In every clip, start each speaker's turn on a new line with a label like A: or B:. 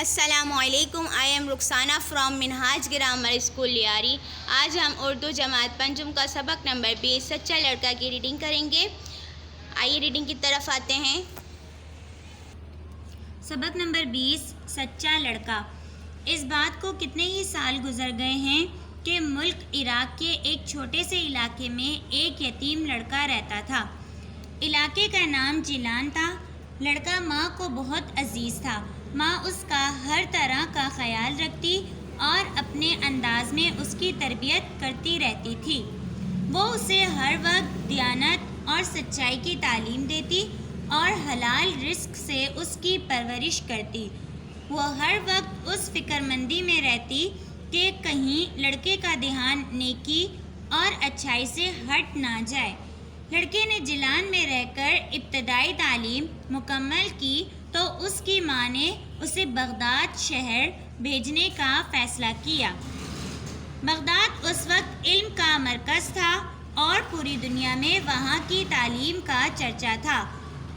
A: السلام علیکم. I am Rukhsana from Minhaj grammar school Lyari. آج ہم اردو جماعت پنجم کا سبق نمبر 20 سچا لڑکا کی ریڈنگ کریں گے. آئیے ریڈنگ کی طرف آتے ہیں.
B: سبق نمبر 20 سچا لڑکا. اس بات کو کتنے ہی سال گزر گئے ہیں کہ ملک عراق کے ایک چھوٹے سے علاقے میں ایک یتیم لڑکا رہتا تھا. علاقے کا نام جیلان تھا. لڑکا ماں کو بہت عزیز تھا. ماں اس کا ہر طرح کا خیال رکھتی اور اپنے انداز میں اس کی تربیت کرتی رہتی تھی. وہ اسے ہر وقت دیانت اور سچائی کی تعلیم دیتی اور حلال رزق سے اس کی پرورش کرتی. وہ ہر وقت اس فکر مندی میں رہتی کہ کہیں لڑکے کا دھیان نیکی اور اچھائی سے ہٹ نہ جائے. لڑکے نے جیلان میں رہ کر ابتدائی تعلیم مکمل کی تو اس کی ماں نے اسے بغداد شہر بھیجنے کا فیصلہ کیا. بغداد اس وقت علم کا مرکز تھا اور پوری دنیا میں وہاں کی تعلیم کا چرچا تھا.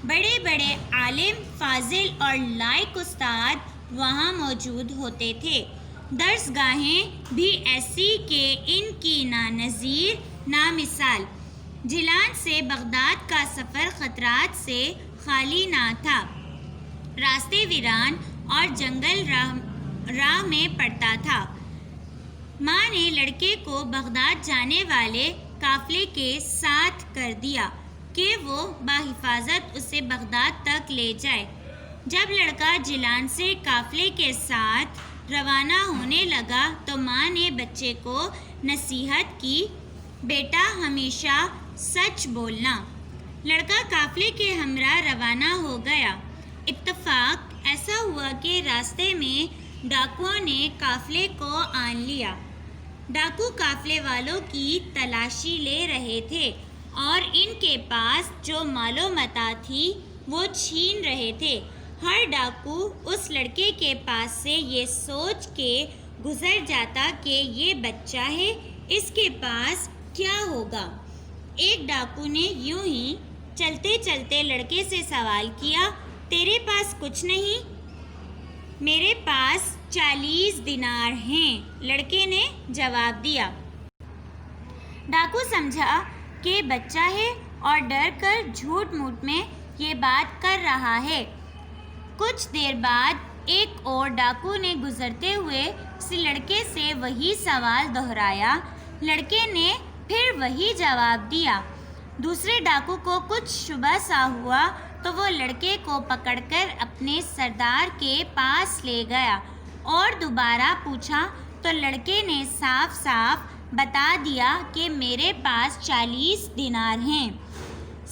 B: بڑے بڑے عالم، فاضل اور لائق استاد وہاں موجود ہوتے تھے. درس گاہیں بھی ایسی کہ ان کی نہ نظیر نہ مثال. جیلان سے بغداد کا سفر خطرات سے خالی نہ تھا. راستے ویران اور جنگل راہ میں پڑتا تھا. ماں نے لڑکے کو بغداد جانے والے قافلے کے ساتھ کر دیا کہ وہ بحفاظت اسے بغداد تک لے جائے. جب لڑکا جیلان سے قافلے کے ساتھ روانہ ہونے لگا تو ماں نے بچے کو نصیحت کی، بیٹا ہمیشہ سچ بولنا. لڑکا قافلے کے ہمراہ روانہ ہو گیا. اتفاق ایسا ہوا کہ راستے میں ڈاکوؤں نے قافلے کو آن لیا. ڈاکو قافلے والوں کی تلاشی لے رہے تھے اور ان کے پاس جو مال و متاع تھی وہ چھین رہے تھے. ہر ڈاکو اس لڑکے کے پاس سے یہ سوچ کے گزر جاتا کہ یہ بچہ ہے، اس کے پاس کیا ہوگا. ایک ڈاکو نے یوں ہی چلتے چلتے لڑکے سے سوال کیا، تیرے پاس کچھ نہیں؟ میرے پاس 40 دینار ہیں، لڑکے نے جواب دیا. ڈاکو سمجھا کہ بچہ ہے اور ڈر کر جھوٹ موٹ میں یہ بات کر رہا ہے. کچھ دیر بعد ایک اور ڈاکو نے گزرتے ہوئے اس لڑکے سے وہی سوال دہرایا. لڑکے نے پھر وہی جواب دیا. دوسرے ڈاکو کو کچھ شبہ سا ہوا تو وہ لڑکے کو پکڑ کر اپنے سردار کے پاس لے گیا اور دوبارہ پوچھا تو لڑکے نے صاف صاف بتا دیا کہ میرے پاس 40 دینار ہیں.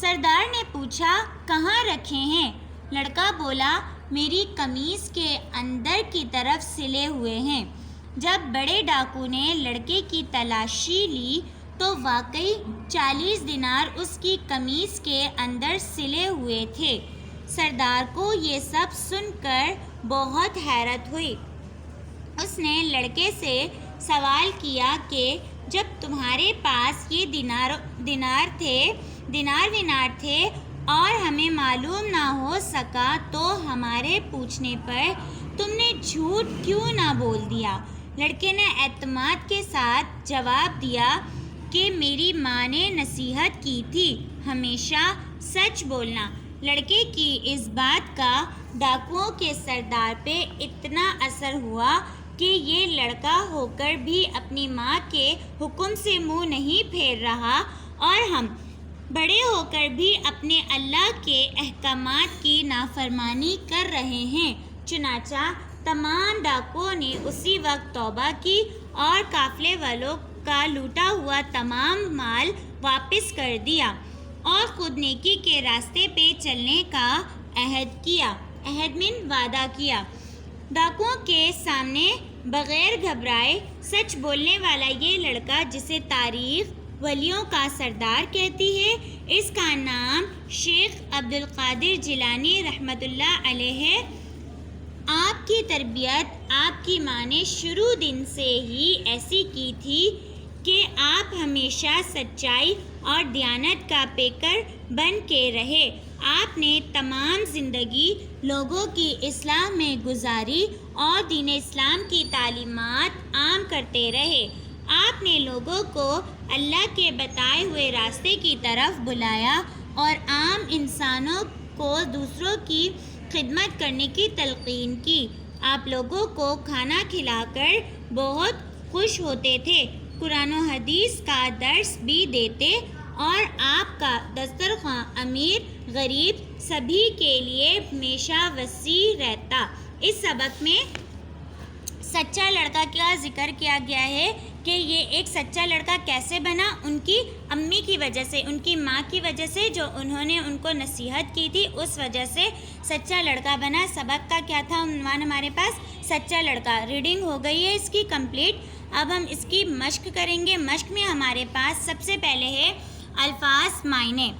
B: سردار نے پوچھا، کہاں رکھے ہیں؟ لڑکا بولا، میری قمیص کے اندر کی طرف سلے ہوئے ہیں. جب بڑے ڈاکو نے لڑکے کی تلاشی لی تو واقعی 40 دینار اس کی قمیص کے اندر سلے ہوئے تھے. سردار کو یہ سب سن کر بہت حیرت ہوئی. اس نے لڑکے سے سوال کیا کہ جب تمہارے پاس یہ دینار وینار تھے اور ہمیں معلوم نہ ہو سکا تو ہمارے پوچھنے پر تم نے جھوٹ کیوں نہ بول دیا؟ لڑکے نے اعتماد کے ساتھ جواب دیا کہ میری ماں نے نصیحت کی تھی، ہمیشہ سچ بولنا. لڑکے کی اس بات کا ڈاکوؤں کے سردار پہ اتنا اثر ہوا کہ یہ لڑکا ہو کر بھی اپنی ماں کے حکم سے منہ نہیں پھیر رہا اور ہم بڑے ہو کر بھی اپنے اللہ کے احکامات کی نافرمانی کر رہے ہیں. چنانچہ تمام ڈاکوؤں نے اسی وقت توبہ کی اور قافلے والوں کا لوٹا ہوا تمام مال واپس کر دیا اور خود نیکی کے راستے پہ چلنے کا عہد وعدہ کیا. ڈاکوؤں کے سامنے بغیر گھبرائے سچ بولنے والا یہ لڑکا، جسے تاریخ ولیوں کا سردار کہتی ہے، اس کا نام شیخ عبدالقادر جیلانی رحمۃ اللہ علیہ ہے. آپ کی تربیت آپ کی ماں نے شروع دن سے ہی ایسی کی تھی کہ آپ ہمیشہ سچائی اور دیانت کا پیکر بن کے رہے آپ نے تمام زندگی لوگوں کی اصلاح میں گزاری اور دین اسلام کی تعلیمات عام کرتے رہے۔ آپ نے لوگوں کو اللہ کے بتائے ہوئے راستے کی طرف بلایا اور عام انسانوں کو دوسروں کی خدمت کرنے کی تلقین کی۔ آپ لوگوں کو کھانا کھلا کر بہت خوش ہوتے تھے، قرآن و حدیث کا درس بھی دیتے اور آپ کا دسترخوان امیر غریب سبھی کے لیے ہمیشہ وسیع رہتا۔ اس سبق میں سچا لڑکا کا ذکر کیا گیا ہے کہ یہ ایک سچا لڑکا کیسے بنا، ان کی امی کی وجہ سے، ان کی ماں کی وجہ سے، جو انہوں نے ان کو نصیحت کی تھی، اس وجہ سے سچا لڑکا بنا۔ سبق کا کیا تھا عنوان ہمارے پاس؟ سچا لڑکا۔ ریڈنگ ہو گئی ہے اس کی کمپلیٹ۔ اب ہم اس کی مشق کریں گے۔ مشق میں ہمارے پاس سب سے پہلے ہے الفاظ معنی۔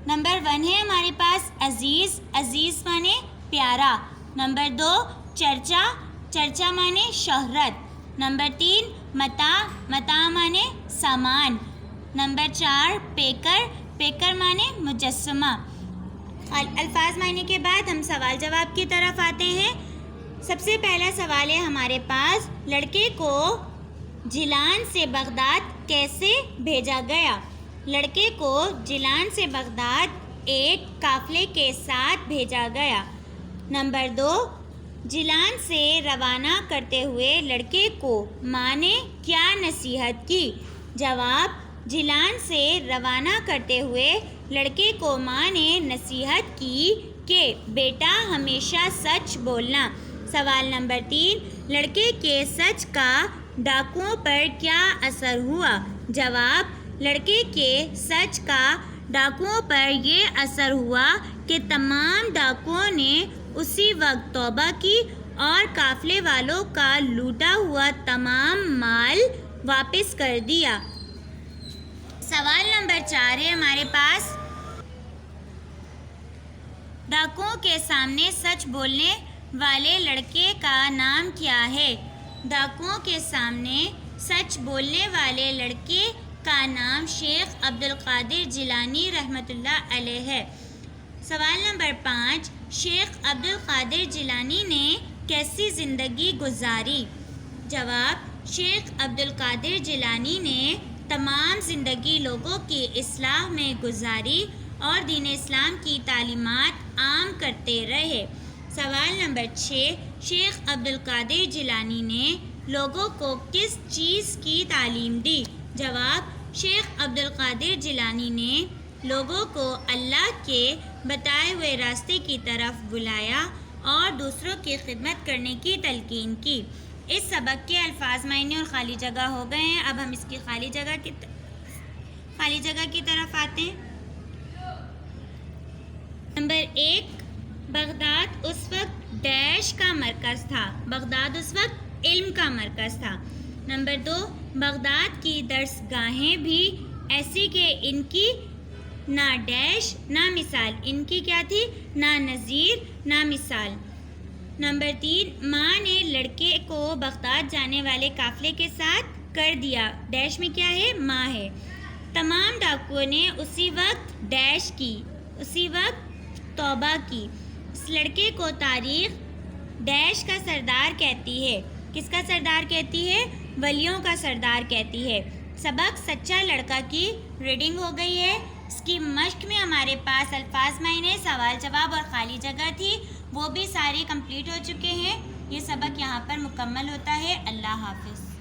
B: نمبر 1 ہے ہمارے پاس عزیز، عزیز معنی پیارا۔ نمبر 2 چرچا، چرچا معنی شہرت۔ نمبر 3 متاع، متاع معنی سامان۔ نمبر 4 پیکر، پیکر معنی مجسمہ۔ الفاظ معنی کے بعد ہم سوال جواب کی طرف آتے ہیں۔ سب سے پہلا سوال ہے ہمارے پاس، لڑکے کو جیلان سے بغداد کیسے بھیجا گیا؟ لڑکے کو جیلان سے بغداد ایک قافلے کے ساتھ بھیجا گیا۔ نمبر 2 جیلان سے روانہ کرتے ہوئے لڑکے کو ماں نے کیا نصیحت کی؟ جواب، جیلان سے روانہ کرتے ہوئے لڑکے کو ماں نے نصیحت کی کہ بیٹا ہمیشہ سچ بولنا۔ سوال نمبر 3 لڑکے کے سچ کا ڈاکوؤں پر کیا اثر ہوا؟ جواب، لڑکے کے سچ کا ڈاکوؤں پر یہ اثر ہوا کہ تمام ڈاکوؤں نے اسی وقت توبہ کی اور قافلے والوں کا لوٹا ہوا تمام مال واپس کر دیا۔ سوال نمبر 4 ہے ہمارے پاس، ڈاکوؤں کے سامنے سچ بولنے والے لڑکے کا نام کیا ہے؟ ڈاکوؤں کے سامنے سچ بولنے والے لڑکے کا نام شیخ عبدالقادر جیلانی رحمۃ اللہ علیہ ہے۔ سوال نمبر 5 شیخ عبدالقادر جیلانی نے کیسی زندگی گزاری؟ جواب، شیخ عبدالقادر جیلانی نے تمام زندگی لوگوں کی اصلاح میں گزاری اور دین اسلام کی تعلیمات عام کرتے رہے۔ سوال نمبر 6 شیخ عبدالقادر جیلانی نے لوگوں کو کس چیز کی تعلیم دی؟ جواب، شیخ عبدالقادر جیلانی نے لوگوں کو اللہ کے بتائے ہوئے راستے کی طرف بلایا اور دوسروں کی خدمت کرنے کی تلقین کی۔ اس سبق کے الفاظ معنی اور خالی جگہ ہو گئے ہیں۔ اب ہم اس کی خالی جگہ کی طرف آتے ہیں۔ نمبر 1 بغداد اس وقت ڈیش کا مرکز تھا؟ بغداد اس وقت علم کا مرکز تھا۔ نمبر 2 بغداد کی درس گاہیں بھی ایسی کہ ان کی نہ ڈیش نہ مثال، ان کی کیا تھی؟ نہ نظیر نہ مثال۔ نمبر 3 ماں نے لڑکے کو بغداد جانے والے قافلے کے ساتھ کر دیا، ڈیش میں کیا ہے؟ ماں ہے۔ تمام ڈاکوؤں نے اسی وقت ڈیش کی، اسی وقت توبہ کی۔ اس لڑکے کو تاریخ ڈیش کا سردار کہتی ہے۔ کس کا سردار کہتی ہے؟ ولیوں کا سردار کہتی ہے۔ سبق سچا لڑکا کی ریڈنگ ہو گئی ہے۔ اس کی مشق میں ہمارے پاس الفاظ معنی، سوال جواب اور خالی جگہ تھی، وہ بھی سارے کمپلیٹ ہو چکے ہیں۔ یہ سبق یہاں پر مکمل ہوتا ہے۔ اللہ حافظ۔